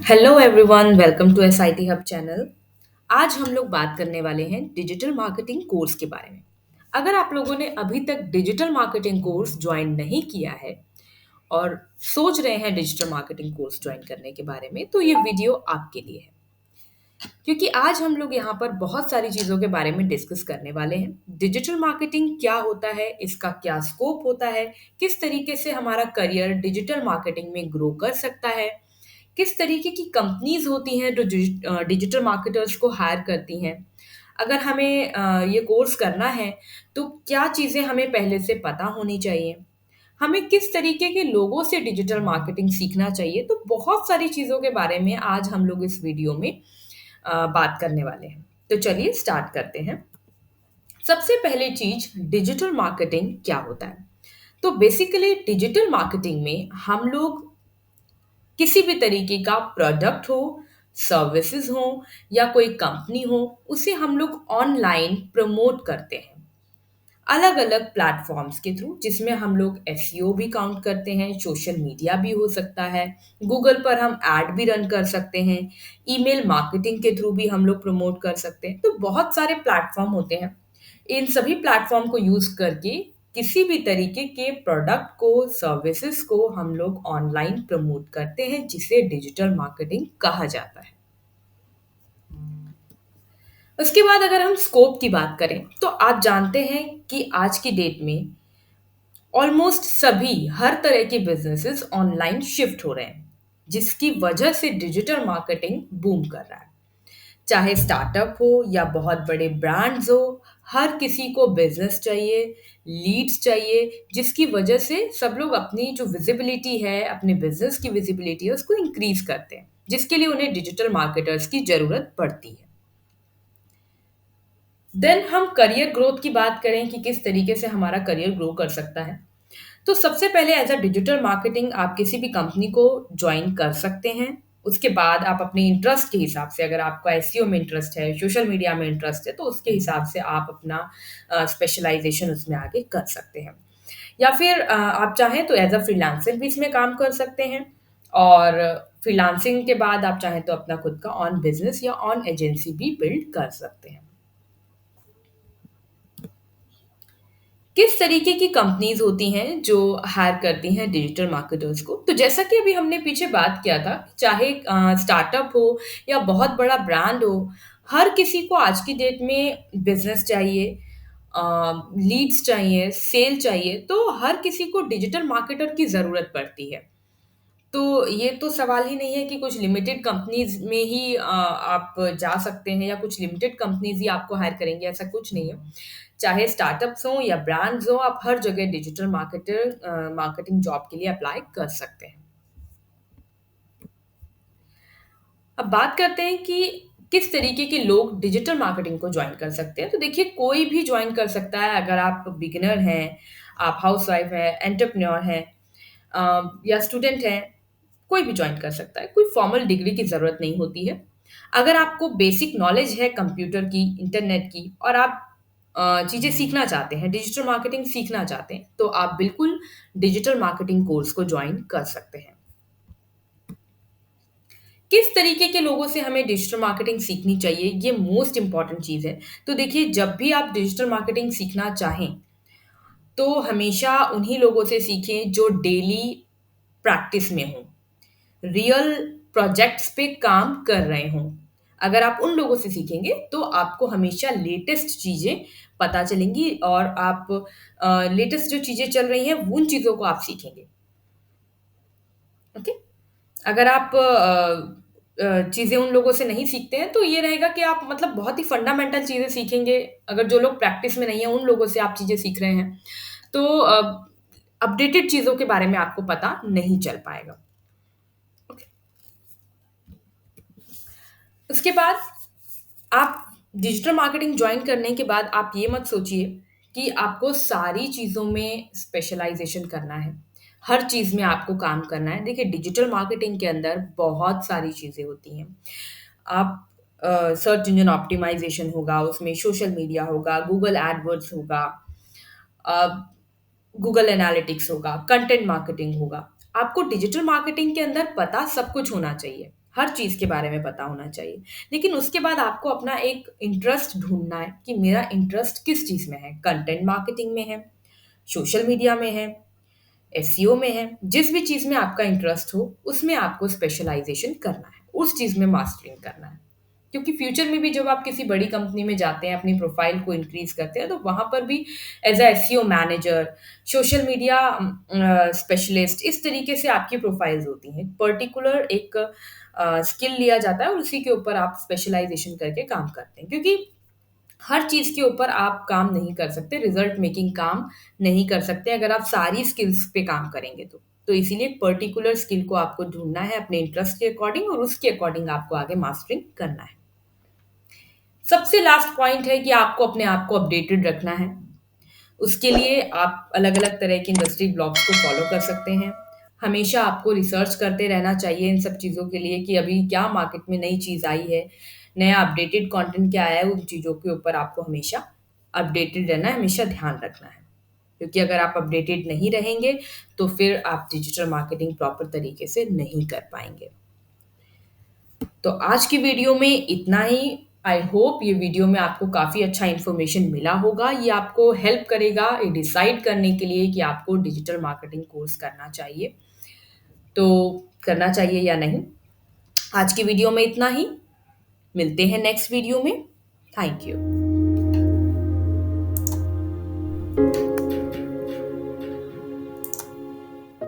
Hello everyone, welcome to SIT hub channel. आज हम लोग बात करने वाले हैं डिजिटल मार्केटिंग कोर्स के बारे में। अगर आप लोगों ने अभी तक डिजिटल मार्केटिंग कोर्स ज्वाइन नहीं किया है और सोच रहे हैं डिजिटल मार्केटिंग कोर्स ज्वाइन करने के बारे में, तो ये वीडियो आपके लिए है। क्योंकि आज हम लोग यहाँ पर बहुत सारी चीज़ों के बारे में डिस्कस करने वाले हैं। डिजिटल मार्केटिंग क्या होता है, इसका क्या स्कोप होता है, किस तरीके से हमारा करियर डिजिटल मार्केटिंग में ग्रो कर सकता है, किस तरीके की कंपनीज होती हैं जो डिजिटल मार्केटर्स को हायर करती हैं। अगर हमें ये कोर्स करना है तो क्या चीज़ें हमें पहले से पता होनी चाहिए, हमें किस तरीके के लोगों से डिजिटल मार्केटिंग सीखना चाहिए। तो बहुत सारी चीज़ों के बारे में आज हम लोग इस वीडियो में बात करने वाले हैं। तो चलिए स्टार्ट करते हैं। सबसे पहली चीज, डिजिटल मार्केटिंग क्या होता है। तो बेसिकली डिजिटल मार्केटिंग में हम लोग किसी भी तरीके का प्रोडक्ट हो, सर्विसेज हो या कोई कंपनी हो, उसे हम लोग ऑनलाइन प्रमोट करते हैं अलग अलग प्लेटफॉर्म्स के थ्रू, जिसमें हम लोग एसईओ भी काउंट करते हैं, सोशल मीडिया भी हो सकता है, गूगल पर हम ऐड भी रन कर सकते हैं, ईमेल मार्केटिंग के थ्रू भी हम लोग प्रमोट कर सकते हैं। तो बहुत सारे प्लेटफॉर्म होते हैं। इन सभी प्लेटफॉर्म को यूज करके किसी भी तरीके के प्रोडक्ट को, सर्विसेज को हम लोग ऑनलाइन प्रमोट करते हैं, जिसे डिजिटल मार्केटिंग कहा जाता है। उसके बाद अगर हम स्कोप की बात करें तो आप जानते हैं कि आज की डेट में ऑलमोस्ट सभी, हर तरह के बिजनेसेस ऑनलाइन शिफ्ट हो रहे हैं, जिसकी वजह से डिजिटल मार्केटिंग बूम कर रहा है। चाहे स्टार्टअप हो या बहुत बड़े ब्रांड्स हो, हर किसी को बिजनेस चाहिए, लीड्स चाहिए, जिसकी वजह से सब लोग अपनी जो विजिबिलिटी है, अपने बिजनेस की विजिबिलिटी है, उसको इंक्रीज करते हैं, जिसके लिए उन्हें डिजिटल मार्केटर्स की जरूरत पड़ती है। देन हम करियर ग्रोथ की बात करें कि किस तरीके से हमारा करियर ग्रो कर सकता है। तो सबसे पहले एज अ डिजिटल मार्केटिंग आप किसी भी कंपनी को ज्वाइन कर सकते हैं। उसके बाद आप अपने इंटरेस्ट के हिसाब से, अगर आपका एसईओ में इंटरेस्ट है, सोशल मीडिया में इंटरेस्ट है, तो उसके हिसाब से आप अपना स्पेशलाइजेशन उसमें आगे कर सकते हैं। या फिर आप चाहें तो एज अ फ्रीलांसर भी इसमें काम कर सकते हैं। और फ्रीलांसिंग के बाद आप चाहें तो अपना खुद का ऑन बिजनेस या ऑन एजेंसी भी बिल्ड कर सकते हैं। किस तरीके की कंपनीज होती हैं जो हायर करती हैं डिजिटल मार्केटर्स को? तो जैसा कि अभी हमने पीछे बात किया था, चाहे स्टार्टअप हो या बहुत बड़ा ब्रांड हो, हर किसी को आज की डेट में बिजनेस चाहिए, लीड्स चाहिए, सेल चाहिए, तो हर किसी को डिजिटल मार्केटर की ज़रूरत पड़ती है। तो ये तो सवाल ही नहीं है कि कुछ लिमिटेड कंपनीज में ही आप जा सकते हैं या कुछ लिमिटेड कंपनीज ही आपको हायर करेंगे, ऐसा कुछ नहीं है। चाहे स्टार्टअप्स हों या ब्रांड्स हों, आप हर जगह डिजिटल मार्केटिंग जॉब के लिए अप्लाई कर सकते हैं। अब बात करते हैं कि किस तरीके के लोग डिजिटल मार्केटिंग को ज्वाइन कर सकते हैं। तो देखिए, कोई भी ज्वाइन कर सकता है। अगर आप बिगिनर हैं, आप हाउसवाइफ हैं, एंटरप्रेन्योर हैं, या स्टूडेंट हैं, कोई भी ज्वाइन कर सकता है। कोई फॉर्मल डिग्री की ज़रूरत नहीं होती है। अगर आपको बेसिक नॉलेज है कंप्यूटर की, इंटरनेट की, और आप चीज़ें सीखना चाहते हैं, डिजिटल मार्केटिंग सीखना चाहते हैं, तो आप बिल्कुल डिजिटल मार्केटिंग कोर्स को ज्वाइन कर सकते हैं। किस तरीके के लोगों से हमें डिजिटल मार्केटिंग सीखनी चाहिए, ये मोस्ट इंपॉर्टेंट चीज़ है। तो देखिए, जब भी आप डिजिटल मार्केटिंग सीखना चाहें, तो हमेशा उन्हीं लोगों से सीखें जो डेली प्रैक्टिस में हों, रियल प्रोजेक्ट्स पे काम कर रहे हों। अगर आप उन लोगों से सीखेंगे तो आपको हमेशा लेटेस्ट चीज़ें पता चलेंगी और आप लेटेस्ट जो चीज़ें चल रही हैं उन चीज़ों को आप सीखेंगे। ओके। अगर आप चीज़ें उन लोगों से नहीं सीखते हैं तो ये रहेगा कि आप मतलब बहुत ही फंडामेंटल चीज़ें सीखेंगे। अगर जो लोग प्रैक्टिस में नहीं है उन लोगों से आप चीज़ें सीख रहे हैं, तो अपडेटेड चीज़ों के बारे में आपको पता नहीं चल पाएगा। ओके। उसके बाद आप डिजिटल मार्केटिंग जॉइन करने के बाद आप ये मत सोचिए कि आपको सारी चीज़ों में स्पेशलाइज़ेशन करना है, हर चीज़ में आपको काम करना है। देखिए, डिजिटल मार्केटिंग के अंदर बहुत सारी चीज़ें होती हैं। आप सर्च इंजन ऑप्टिमाइज़ेशन होगा, उसमें सोशल मीडिया होगा, गूगल एडवर्ड्स होगा, अ, गूगल एनालिटिक्स होगा, कंटेंट मार्केटिंग होगा। आपको डिजिटल मार्केटिंग के अंदर पता सब कुछ होना चाहिए। हर चीज़ के बारे में पता होना चाहिए। लेकिन उसके बाद आपको अपना एक इंटरेस्ट ढूँढना है कि मेरा इंटरेस्ट किस चीज़ में है? कंटेंट मार्केटिंग में है, सोशल मीडिया में है, एसईओ में है, जिस भी चीज़ में आपका इंटरेस्ट हो, उसमें आपको स्पेशलाइज़ेशन करना है, उस चीज़ में मास्टरिंग करना है। क्योंकि फ्यूचर में भी जब आप किसी बड़ी कंपनी में जाते हैं, अपनी प्रोफ़ाइल को इंक्रीज़ करते हैं, तो वहाँ पर भी as a SEO manager, social media specialist, इस तरीके से आपकी प्रोफ़ाइल्स होती हैं। पर्टिकुलर एक स्किल लिया जाता है और उसी के ऊपर आप स्पेशलाइज़ेशन करके काम करते हैं। क्योंकि हर चीज़ के ऊपर आप काम नहीं कर सकते, रिज़ल्ट मेकिंग काम नहीं कर सकते अगर आप सारी स्किल्स पे काम करेंगे तो। तो इसीलिए पर्टिकुलर स्किल को आपको ढूँढना है अपने इंटरेस्ट के अकॉर्डिंग और उसके अकॉर्डिंग आपको आगे मास्टरिंग करना है। सबसे लास्ट पॉइंट है कि आपको अपने आप को अपडेटेड रखना है। उसके लिए आप अलग-अलग तरह के इंडस्ट्री ब्लॉग्स को फ़ॉलो कर सकते हैं। हमेशा आपको रिसर्च करते रहना चाहिए इन सब चीज़ों के लिए कि अभी क्या मार्केट में नई चीज़ आई है, नया अपडेटेड कंटेंट क्या आया है, उन चीज़ों के ऊपर आपको हमेशा अपडेटेड रहना है, हमेशा ध्यान रखना है। क्योंकि अगर आप अपडेटेड नहीं रहेंगे, तो फिर आप डिजिटल मार्केटिंग प्रॉपर तरीके से नहीं कर पाएँगे। तो आज की वीडियो में इतना ही। आई होप ये वीडियो में आपको काफ़ी अच्छा इन्फॉर्मेशन मिला होगा। ये आपको हेल्प करेगा ये डिसाइड करने के लिए कि आपको डिजिटल मार्केटिंग कोर्स करना चाहिए। तो करना चाहिए या नहीं। आज की वीडियो में इतना ही। मिलते हैं नेक्स्ट वीडियो में। Thank you.